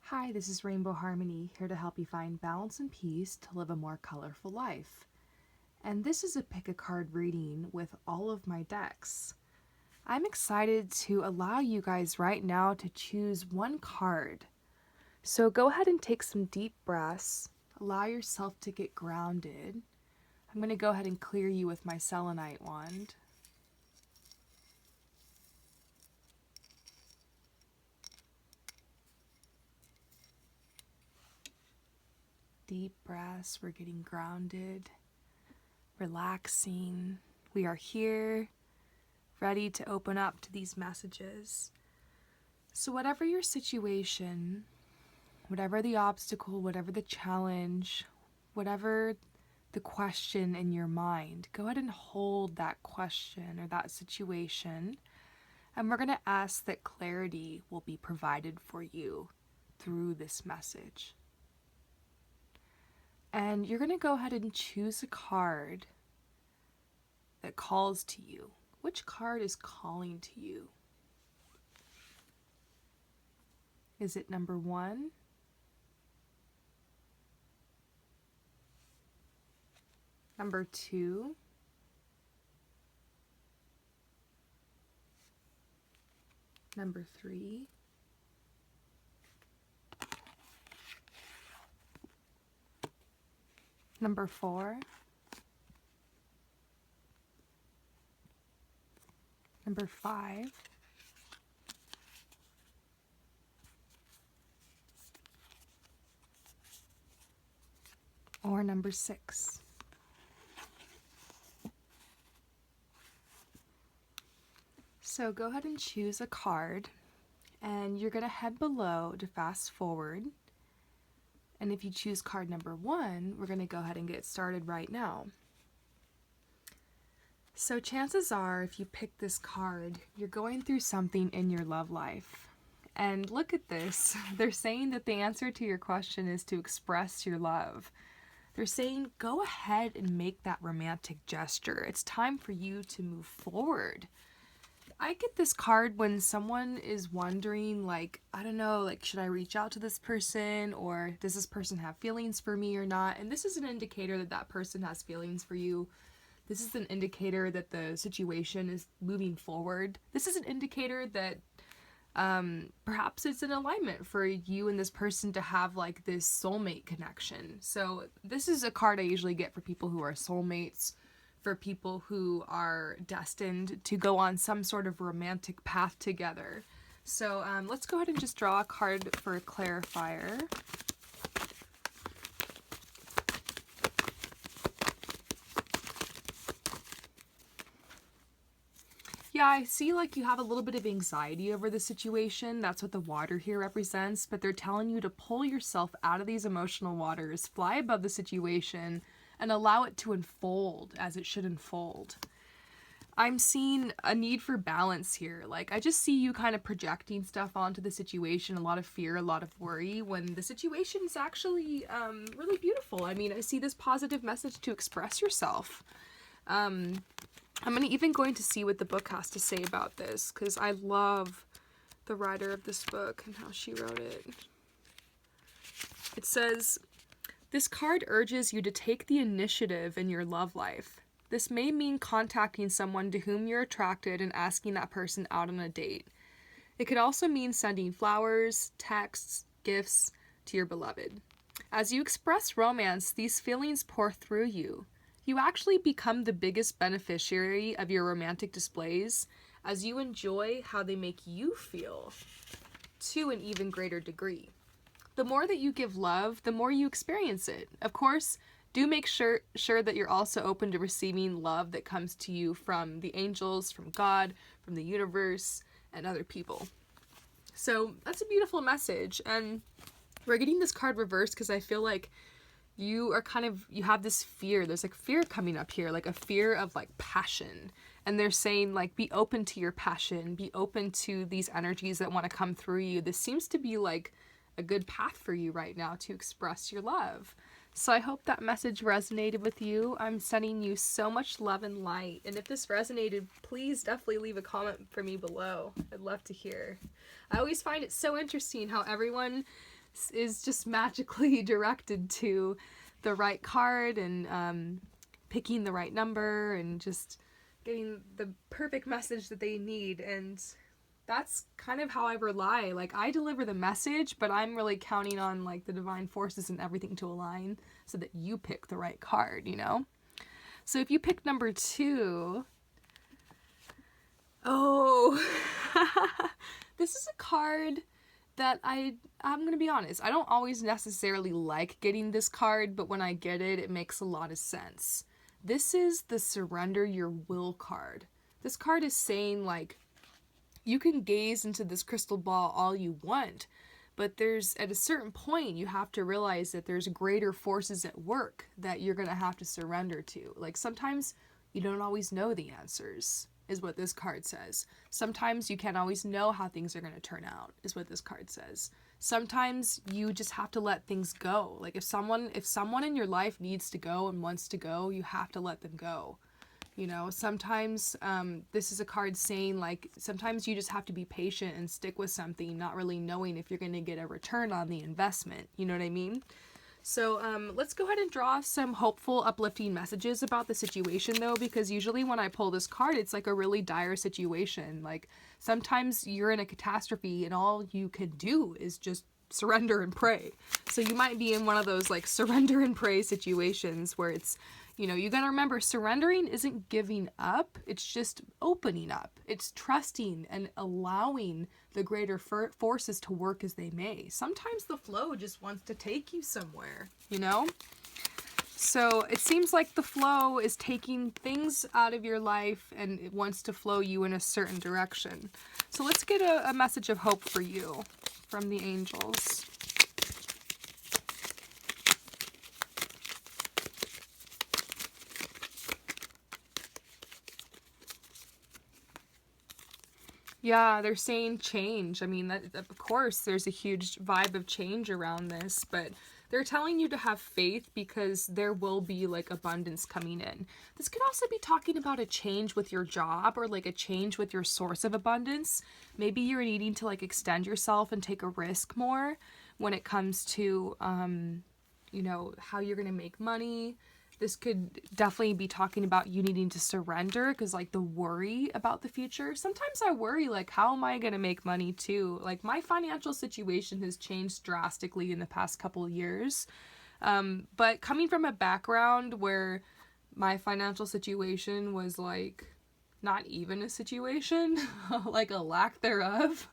Hi, this is Rainbow Harmony, here to help you find balance and peace to live a more colorful life. And this is a pick a card reading with all of my decks. I'm excited to allow you guys right now to choose one card. So go ahead and take some deep breaths, allow yourself to get grounded. I'm going to go ahead and clear you with my selenite wand. Deep breaths, we're getting grounded, relaxing. We are here, ready to open up to these messages. So whatever your situation, whatever the obstacle, whatever the challenge, whatever the question in your mind, go ahead and hold that question or that situation. And we're going to ask that clarity will be provided for you through this message. And you're going to go ahead and choose a card that calls to you. Which card is calling to you? Is it number 1? Number 2? Number 3? Number 4? Number 5? Or number 6? So go ahead and choose a card, and you're going to head below to fast forward. And if you choose card number 1, we're going to go ahead and get started right now. So chances are, if you pick this card, you're going through something in your love life. And look at this. They're saying that the answer to your question is to express your love. They're saying, go ahead and make that romantic gesture. It's time for you to move forward. I get this card when someone is wondering, like, I don't know, like, should I reach out to this person, or does this person have feelings for me or not? And this is an indicator that that person has feelings for you. This is an indicator that the situation is moving forward. This is an indicator that perhaps it's an alignment for you and this person to have like this soulmate connection. So this is a card I usually get for people who are soulmates, for people who are destined to go on some sort of romantic path together. So let's go ahead and just draw a card for a clarifier. Yeah, I see like you have a little bit of anxiety over the situation. That's what the water here represents, but they're telling you to pull yourself out of these emotional waters, fly above the situation, and allow it to unfold as it should unfold. I'm seeing a need for balance here. Like, I just see you kind of projecting stuff onto the situation, a lot of fear, a lot of worry, when the situation is actually really beautiful. I mean, I see this positive message to express yourself. I'm even going to see what the book has to say about this, because I love the writer of this book and how she wrote it. It says, this card urges you to take the initiative in your love life. This may mean contacting someone to whom you're attracted and asking that person out on a date. It could also mean sending flowers, texts, gifts to your beloved. As you express romance, these feelings pour through you. You actually become the biggest beneficiary of your romantic displays as you enjoy how they make you feel to an even greater degree. The more that you give love, the more you experience it. Of course, do make sure that you're also open to receiving love that comes to you from the angels, from God, from the universe, and other people. So that's a beautiful message. And we're getting this card reversed because I feel like you have this fear. There's like fear coming up here, like a fear of like passion. And they're saying like, be open to your passion, be open to these energies that want to come through you. This seems to be like a good path for you right now to express your love. So I hope that message resonated with you. I'm sending you so much love and light. And if this resonated, please definitely leave a comment for me below. I'd love to hear. I always find it so interesting how everyone is just magically directed to the right card and picking the right number and just getting the perfect message that they need. And that's kind of how I rely. Like, I deliver the message, but I'm really counting on like the divine forces and everything to align so that you pick the right card, you know? So if you pick number 2, oh, this is a card that I'm going to be honest, I don't always necessarily like getting this card, but when I get it, it makes a lot of sense. This is the Surrender Your Will card. This card is saying, like, you can gaze into this crystal ball all you want, but there's, at a certain point, you have to realize that there's greater forces at work that you're going to have to surrender to. Like, sometimes you don't always know the answers, is what this card says. Sometimes you can't always know how things are going to turn out, is what this card says. Sometimes you just have to let things go. Like, if someone in your life needs to go and wants to go, you have to let them go. You know, sometimes this is a card saying, like, sometimes you just have to be patient and stick with something, not really knowing if you're going to get a return on the investment. You know what I mean? So let's go ahead and draw some hopeful, uplifting messages about the situation, though, because usually when I pull this card, it's like a really dire situation. Like, sometimes you're in a catastrophe and all you can do is just surrender and pray. So you might be in one of those, like, surrender and pray situations where it's, you know, you gotta remember, surrendering isn't giving up, it's just opening up. It's trusting and allowing the greater forces to work as they may. Sometimes the flow just wants to take you somewhere, you know? So it seems like the flow is taking things out of your life and it wants to flow you in a certain direction. So let's get a message of hope for you from the angels. Yeah, they're saying change. I mean, that of course, there's a huge vibe of change around this, but they're telling you to have faith because there will be, like, abundance coming in. This could also be talking about a change with your job or, like, a change with your source of abundance. Maybe you're needing to, like, extend yourself and take a risk more when it comes to, you know, how you're going to make money. This could definitely be talking about you needing to surrender because, like, the worry about the future. Sometimes I worry, like, how am I going to make money too? Like, my financial situation has changed drastically in the past couple of years. But coming from a background where my financial situation was, like, not even a situation, like a lack thereof.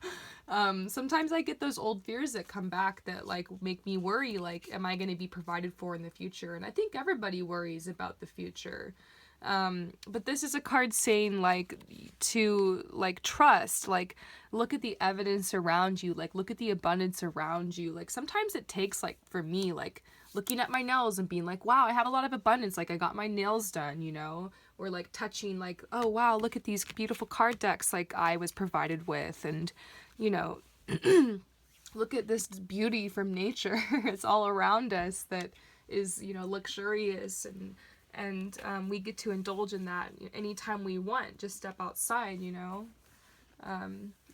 Sometimes I get those old fears that come back that, like, make me worry, like, am I going to be provided for in the future? And I think everybody worries about the future. But this is a card saying, like, to, like, trust, like, look at the evidence around you, like, look at the abundance around you. Like, sometimes it takes, like, for me, like, looking at my nails and being like, wow, I have a lot of abundance, like, I got my nails done, you know? Or, like, touching, like, oh, wow, look at these beautiful card decks, like, I was provided with, and, you know, look at this beauty from nature. It's all around us that is, you know, luxurious, and we get to indulge in that anytime we want, just step outside, you know?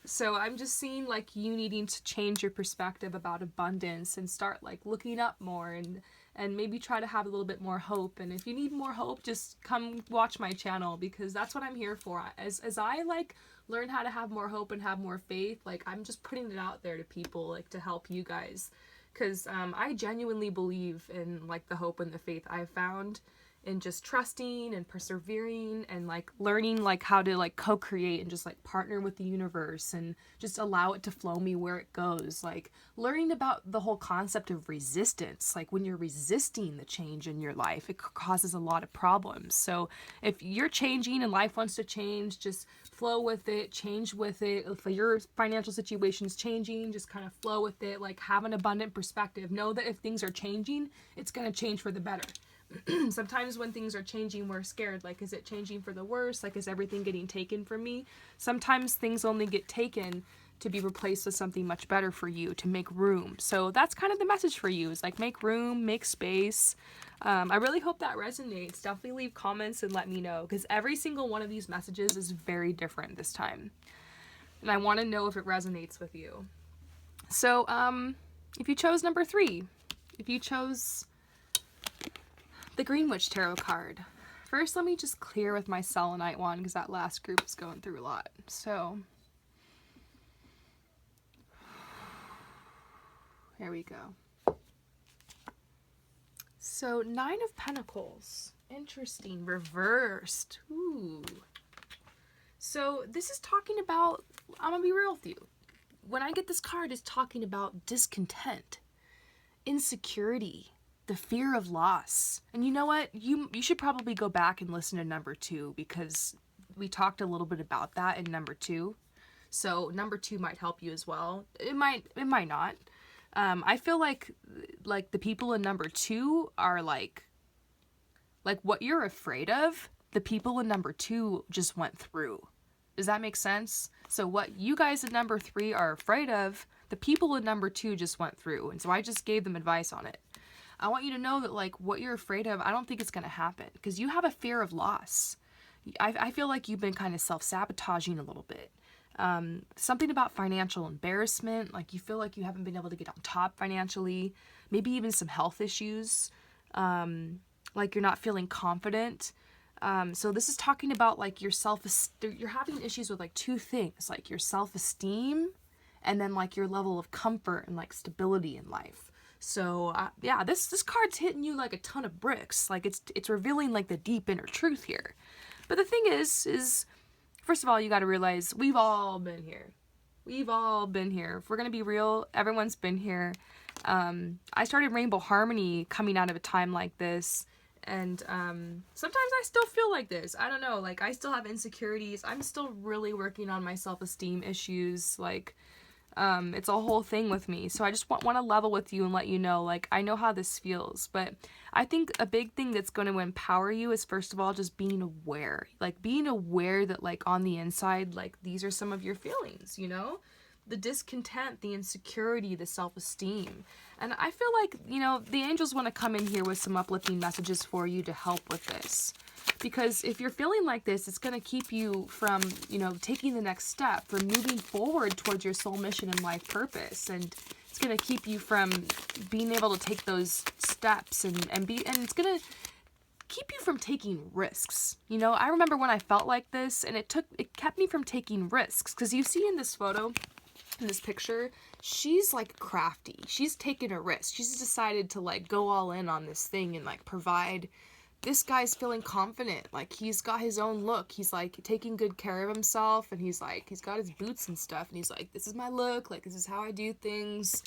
So I'm just seeing, like, you needing to change your perspective about abundance and start, like, looking up more and maybe try to have a little bit more hope. And if you need more hope, just come watch my channel, because that's what I'm here for. As I, like, learn how to have more hope and have more faith, like, I'm just putting it out there to people, like, to help you guys. Because I genuinely believe in, like, the hope and the faith I've found in just trusting and persevering and, like, learning, like, how to, like, co-create and just, like, partner with the universe and just allow it to flow me where it goes. Like, learning about the whole concept of resistance. Like, when you're resisting the change in your life, it causes a lot of problems. So if you're changing and life wants to change, just flow with it, change with it. If your financial situation is changing, just kind of flow with it. Like, have an abundant perspective. Know that if things are changing, it's going to change for the better. Sometimes when things are changing, we're scared. Like, is it changing for the worse? Like, is everything getting taken from me? Sometimes things only get taken to be replaced with something much better for you, to make room. So that's kind of the message for you, is, like, make room, make space. I really hope that resonates. Definitely leave comments and let me know, because every single one of these messages is very different this time. And I want to know if it resonates with you. So, If you chose number 3, if you chose the Green Witch Tarot card, first let me just clear with my selenite one because that last group is going through a lot. So here we go. So 9 of Pentacles. Interesting. Reversed. Ooh. So this is talking about, I'm going to be real with you. When I get this card, it's talking about discontent, insecurity, the fear of loss. And you know what? You should probably go back and listen to number 2 because we talked a little bit about that in number 2. So number 2 might help you as well. It might not. I feel like the people in number 2 are like what you're afraid of, the people in number 2 just went through. Does that make sense? So what you guys in number 3 are afraid of, the people in number 2 just went through. And so I just gave them advice on it. I want you to know that like what you're afraid of, I don't think it's going to happen because you have a fear of loss. I feel like you've been kind of self-sabotaging a little bit. Something about financial embarrassment, like you feel like you haven't been able to get on top financially, maybe even some health issues, like you're not feeling confident. So this is talking about like your you're having issues with like 2 things, like your self-esteem and then like your level of comfort and like stability in life. So yeah, this card's hitting you like a ton of bricks. Like it's revealing like the deep inner truth here. But the thing is first of all, you got to realize we've all been here. We've all been here. If we're going to be real, everyone's been here. I started Rainbow Harmony coming out of a time like this. And sometimes I still feel like this. I don't know. Like, I still have insecurities. I'm still really working on my self-esteem issues. Like, it's a whole thing with me. So I just want to level with you and let you know, like, I know how this feels. But I think a big thing that's going to empower you is, first of all, just being aware. Like, being aware that, like, on the inside, like, these are some of your feelings, you know? The discontent, the insecurity, the self-esteem. And I feel like, you know, the angels want to come in here with some uplifting messages for you to help with this. Because if you're feeling like this, it's going to keep you from, you know, taking the next step, from moving forward towards your soul mission and life purpose. And it's going to keep you from being able to take those steps and it's going to keep you from taking risks. You know, I remember when I felt like this and it kept me from taking risks. Because you see in this photo, in this picture, she's like crafty. She's taken a risk. She's decided to like go all in on this thing and like provide. This guy's feeling confident. Like he's got his own look. He's like taking good care of himself and he's got his boots and stuff and he's like, this is my look. Like this is how I do things.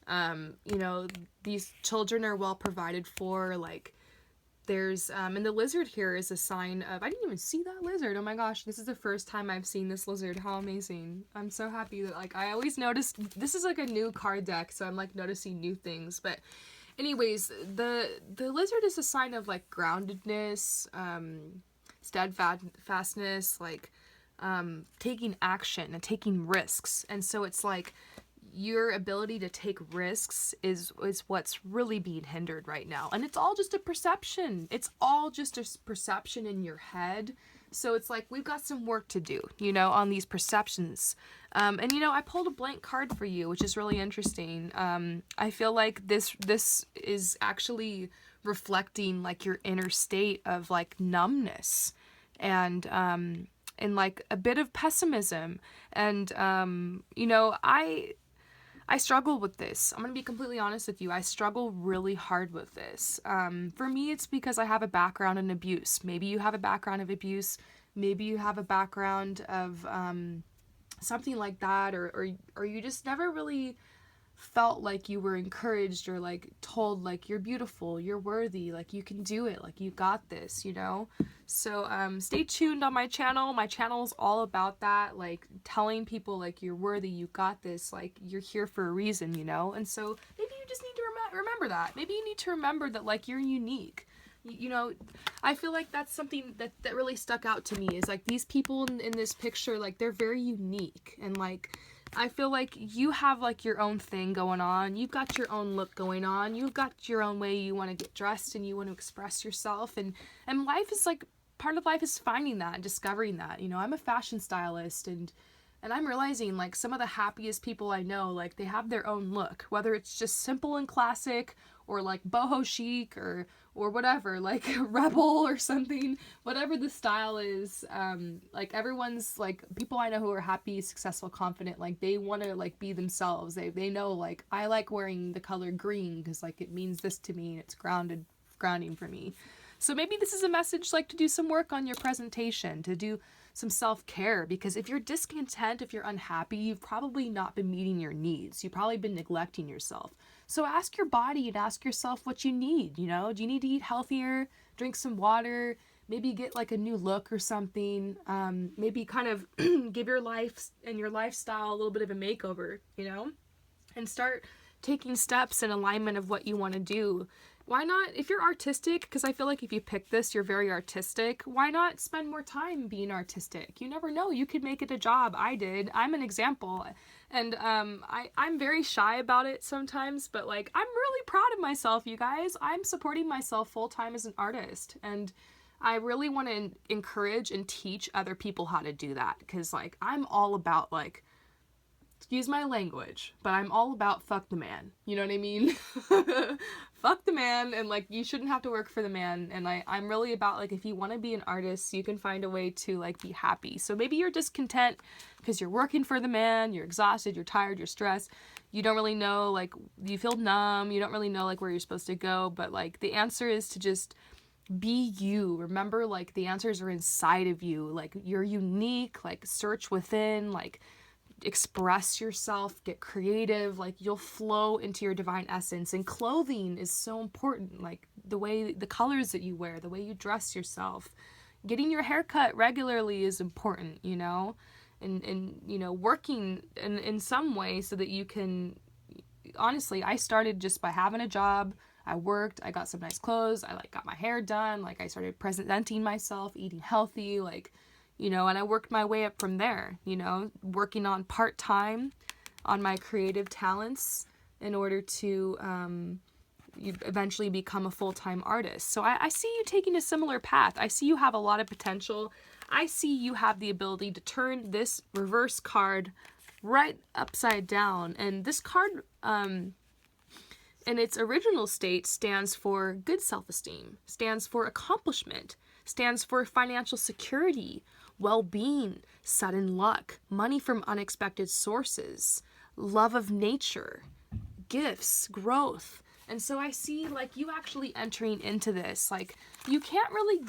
You know, these children are well provided for. Like there's, and the lizard here is a sign of, I didn't even see that lizard. Oh my gosh, this is the first time I've seen this lizard. How amazing. I'm so happy that, like, I always noticed, this is like a new card deck, so I'm like noticing new things. But anyways, the lizard is a sign of like groundedness, steadfastness, like, taking action and taking risks. And so it's like, your ability to take risks is what's really being hindered right now. And it's all just a perception. It's all just a perception in your head. So it's like, we've got some work to do, you know, on these perceptions. And, you know, I pulled a blank card for you, which is really interesting. I feel like this is actually reflecting like your inner state of like numbness and like a bit of pessimism. And, you know, I struggle with this. I'm going to be completely honest with you. I struggle really hard with this. For me, it's because I have a background in abuse. Maybe you have a background of abuse. Maybe you have a background of something like that, or you just never really felt like you were encouraged or like told like you're beautiful, you're worthy, like you can do it, like you got this, you know? So stay tuned on my channel. My channel is all about that, like telling people like you're worthy, you got this, like you're here for a reason, you know? And so maybe you just need to remember that. Maybe you need to remember that like you're unique. You know, I feel like that's something that really stuck out to me is like these people in this picture, like they're very unique, and like I feel like you have like your own thing going on. You've got your own look going on. You've got your own way you want to get dressed and you want to express yourself. And life is like, part of life is finding that and discovering that. You know, I'm a fashion stylist and And I'm realizing, like, some of the happiest people I know, like, they have their own look, whether it's just simple and classic or like boho chic or whatever, like rebel or something, whatever the style is. Like, everyone's, like, people I know who are happy, successful, confident, like, they want to, like, be themselves. They know, like, I like wearing the color green because, like, it means this to me and it's grounding for me. So maybe this is a message, like, to do some work on your presentation, to do some self-care, because if you're discontent, if you're unhappy, you've probably not been meeting your needs. You've probably been neglecting yourself. So ask your body and ask yourself what you need, you know? Do you need to eat healthier, drink some water, maybe get, like, a new look or something? Maybe kind of give your life and your lifestyle a little bit of a makeover, you know? And start taking steps in alignment of what you want to do. Why not, if you're artistic, because I feel like if you pick this, you're very artistic, why not spend more time being artistic? You never know, you could make it a job. I did. I'm an example. And I'm very shy about it sometimes, but, like, I'm really proud of myself, you guys. I'm supporting myself full-time as an artist, and I really want to encourage and teach other people how to do that, because, like, I'm all about, like, excuse my language, but I'm all about fuck the man. You know what I mean? Fuck the man, and, like, you shouldn't have to work for the man. And I'm really about, like, if you want to be an artist, you can find a way to, like, be happy. So maybe you're discontent because you're working for the man, you're exhausted, you're tired, you're stressed, you don't really know, like, you feel numb, you don't really know, like, where you're supposed to go. But, like, the answer is to just be you. Remember, like, the answers are inside of you. Like, you're unique. Like, search within, like, express yourself, get creative, like, you'll flow into your divine essence. And clothing is so important, like the colors that you wear, the way you dress yourself. Getting your hair cut regularly is important, you know, and you know, working in some way so that you can, honestly, I started just by having a job. I worked, I got some nice clothes, I, like, got my hair done, like, I started presenting myself, eating healthy, like, you know, and I worked my way up from there, you know, working on part-time on my creative talents in order to eventually become a full-time artist. So I see you taking a similar path. I see you have a lot of potential. I see you have the ability to turn this reverse card right upside down. And this card, in its original state, stands for good self-esteem, stands for accomplishment, stands for financial security, well-being, sudden luck, money from unexpected sources, love of nature, gifts, growth. And so I see, like, you actually entering into this. Like, you can't really,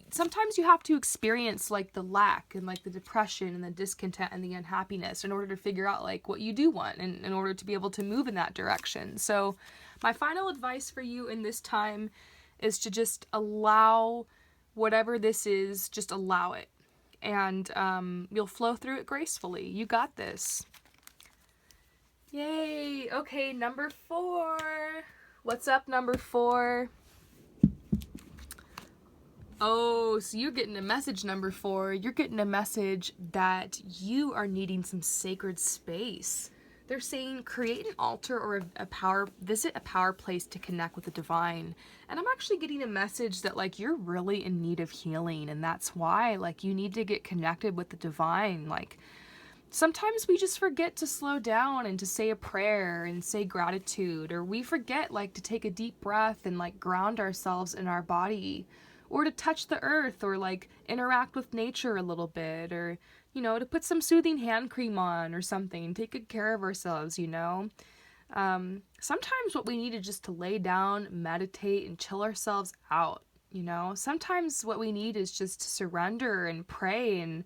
sometimes you have to experience, like, the lack and, like, the depression and the discontent and the unhappiness in order to figure out, like, what you do want and in order to be able to move in that direction. So my final advice for you in this time is to just allow whatever this is, just allow it. And you'll flow through it gracefully. You got this. Yay. Okay, number 4. What's up, number 4? Oh, so you're getting a message, number 4. You're getting a message that you are needing some sacred space. They're saying create an altar or visit a power place to connect with the divine. And I'm actually getting a message that, like, you're really in need of healing, and that's why, like, you need to get connected with the divine. Like, sometimes we just forget to slow down and to say a prayer and say gratitude, or we forget, like, to take a deep breath and, like, ground ourselves in our body, or to touch the earth, or, like, interact with nature a little bit, or, you know, to put some soothing hand cream on or something, take good care of ourselves, you know. Sometimes what we need is just to lay down, meditate, and chill ourselves out, you know. Sometimes what we need is just to surrender and pray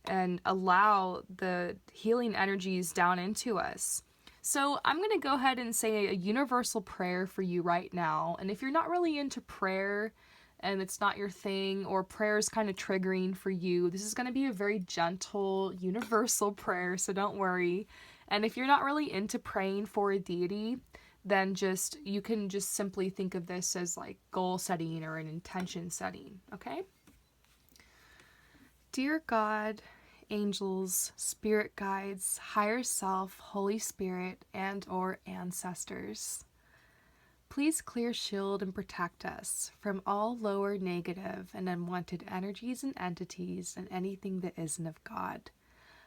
and allow the healing energies down into us. So I'm going to go ahead and say a universal prayer for you right now. And if you're not really into prayer and it's not your thing, or prayer is kind of triggering for you, this is going to be a very gentle, universal prayer, so don't worry. And if you're not really into praying for a deity, then you can just simply think of this as, like, goal setting or an intention setting, okay? Dear God, angels, spirit guides, higher self, Holy Spirit, and or ancestors, please clear, shield, and protect us from all lower, negative, and unwanted energies and entities and anything that isn't of God.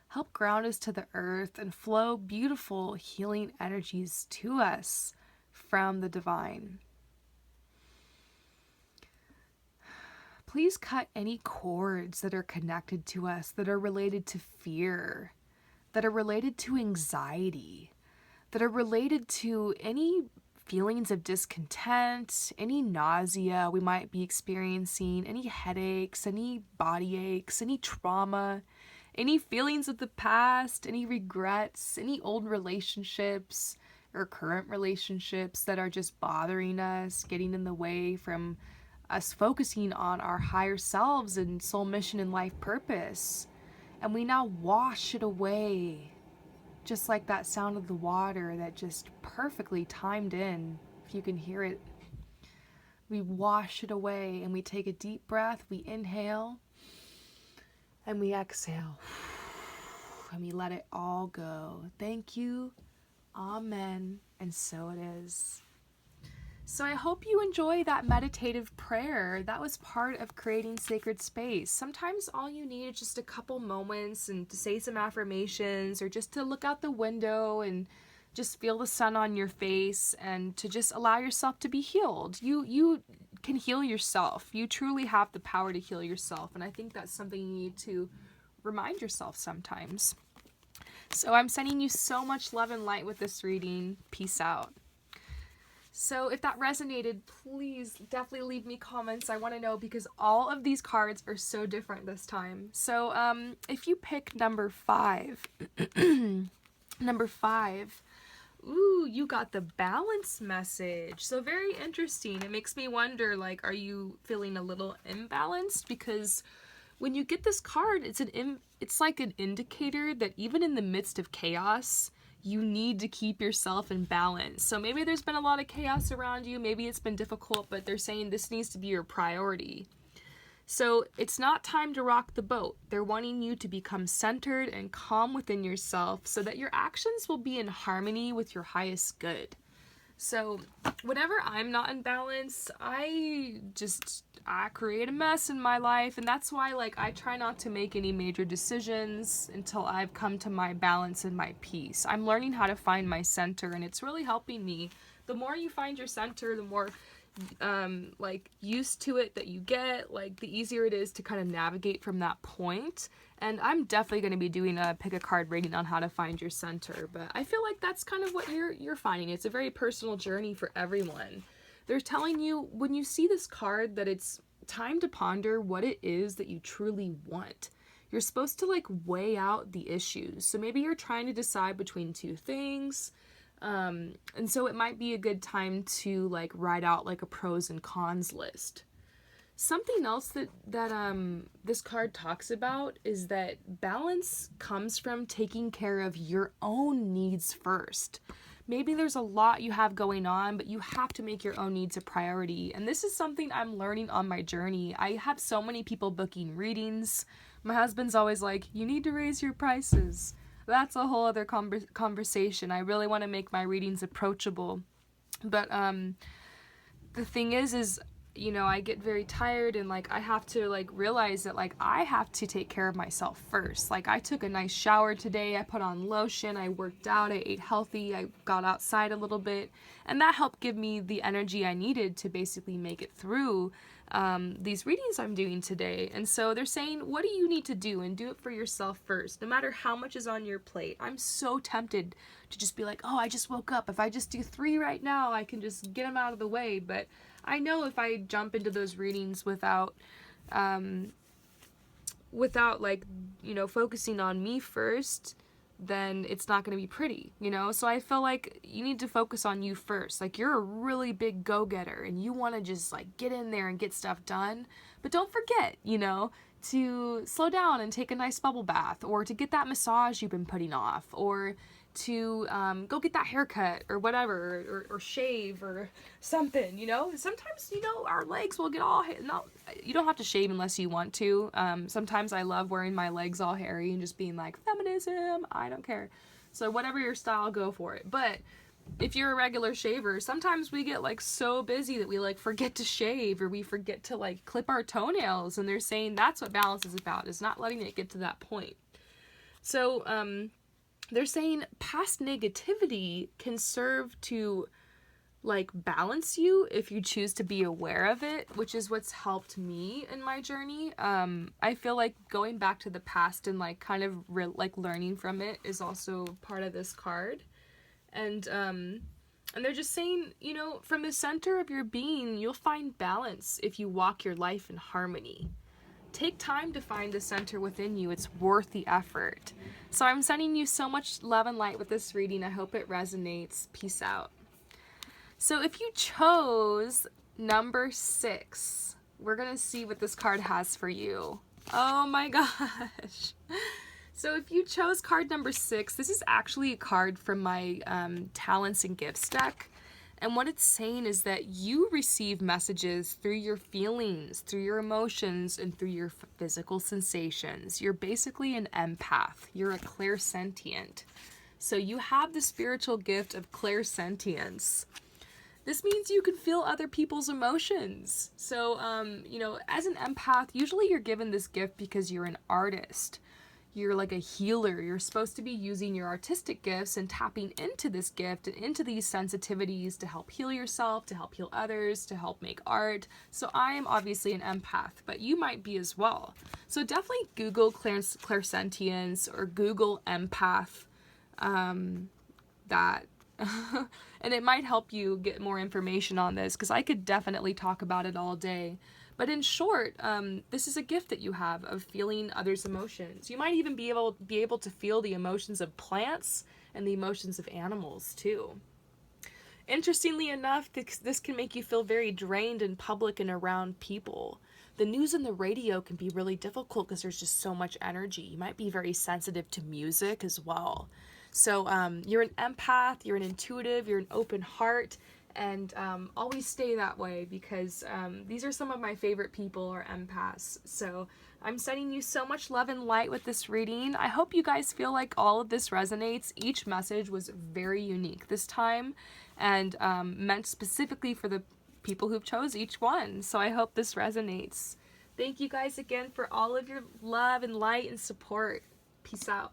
help ground us to the earth and flow beautiful healing energies to us from the divine. Please cut any cords that are connected to us that are related to fear, that are related to anxiety, that are related to any feelings of discontent, any nausea we might be experiencing, any headaches, any body aches, any trauma, any feelings of the past, any regrets, any old relationships or current relationships that are just bothering us, getting in the way from us focusing on our higher selves and soul mission and life purpose. And we now wash it away, just like that sound of the water that just perfectly timed in, if you can hear it. We wash it away and we take a deep breath, we inhale, and we exhale. And we let it all go. Thank you. Amen. And so it is. So I hope you enjoy that meditative prayer. That was part of creating sacred space. Sometimes all you need is just a couple moments and to say some affirmations, or just to look out the window and just feel the sun on your face and to just allow yourself to be healed. You can heal yourself. You truly have the power to heal yourself. And I think that's something you need to remind yourself sometimes. So I'm sending you so much love and light with this reading. Peace out. So if that resonated, please definitely leave me comments. I want to know, because all of these cards are so different this time. So if you pick number 5, number 5, ooh, you got the balance message. So very interesting. It makes me wonder, like, are you feeling a little imbalanced? Because when you get this card, it's like an indicator that even in the midst of chaos, you need to keep yourself in balance. So maybe there's been a lot of chaos around you, maybe it's been difficult, but they're saying this needs to be your priority. So it's not time to rock the boat. They're wanting you to become centered and calm within yourself so that your actions will be in harmony with your highest good. So whenever I'm not in balance, I create a mess in my life, and that's why, like, I try not to make any major decisions until I've come to my balance and my peace. I'm learning how to find my center, and it's really helping me. The more you find your center, the more like used to it that you get, like the easier it is to kind of navigate from that point. And I'm definitely going to be doing a pick a card reading on how to find your center, but I feel like that's kind of what you're finding. It's a very personal journey for everyone. They're telling you when you see this card that it's time to ponder what it is that you truly want. You're supposed to like weigh out the issues. So maybe you're trying to decide between two things. And so it might be a good time to like write out like a pros and cons list. Something else that this card talks about is that balance comes from taking care of your own needs first. Maybe there's a lot you have going on, but you have to make your own needs a priority. And this is something I'm learning on my journey. I have so many people booking readings. My husband's always like, you need to raise your prices. That's a whole other conversation. I really want to make my readings approachable. But the thing is, you know, I get very tired and like I have to like realize that like I have to take care of myself first. Like I took a nice shower today, I put on lotion, I worked out, I ate healthy, I got outside a little bit, and that helped give me the energy I needed to basically make it through these readings I'm doing today. And so they're saying, what do you need to do? And do it for yourself first, no matter how much is on your plate. I'm so tempted to just be like, oh, I just woke up. If I just do 3 right now, I can just get them out of the way. But I know if I jump into those readings without like, you know, focusing on me first, then it's not going to be pretty, you know? So I feel like you need to focus on you first. Like you're a really big go-getter and you want to just like get in there and get stuff done. But don't forget, you know, to slow down and take a nice bubble bath, or to get that massage you've been putting off, or to go get that haircut or whatever, or shave or something, you know. Sometimes, you know, our legs will get all you don't have to shave unless you want to. Sometimes I love wearing my legs all hairy and just being like, feminism, I don't care. So whatever your style, go for it. But if you're a regular shaver, sometimes we get like so busy that we like forget to shave, or we forget to like clip our toenails, and they're saying that's what balance is about, is not letting it get to that point. So they're saying past negativity can serve to like balance you if you choose to be aware of it, which is what's helped me in my journey. I feel like going back to the past and like kind of like learning from it is also part of this card. And they're just saying, you know, from the center of your being, you'll find balance if you walk your life in harmony. Take time to find the center within you. It's worth the effort. So I'm sending you so much love and light with this reading. I hope it resonates. Peace out. So if you chose number 6, we're going to see what this card has for you. Oh my gosh. So if you chose card number 6, this is actually a card from my Talents and Gifts deck. And what it's saying is that you receive messages through your feelings, through your emotions, and through your physical sensations. You're basically an empath. You're a clairsentient. So you have the spiritual gift of clairsentience. This means you can feel other people's emotions. So, you know, as an empath, usually you're given this gift because you're an artist. You're like a healer. You're supposed to be using your artistic gifts and tapping into this gift and into these sensitivities to help heal yourself, to help heal others, to help make art. So I am obviously an empath, but you might be as well. So definitely Google clairsentience or Google empath. That and it might help you get more information on this, because I could definitely talk about it all day. But in short, this is a gift that you have of feeling others' emotions. You might even be able to feel the emotions of plants and the emotions of animals too. Interestingly enough, this can make you feel very drained in public and around people. The news and the radio can be really difficult because there's just so much energy. You might be very sensitive to music as well. So you're an empath, you're an intuitive, you're an open heart, and always stay that way, because these are some of my favorite people are empaths. So I'm sending you so much love and light with this reading. I hope you guys feel like all of this resonates. Each message was very unique this time and meant specifically for the people who've chose each one. So I hope this resonates. Thank you guys again for all of your love and light and support. Peace out.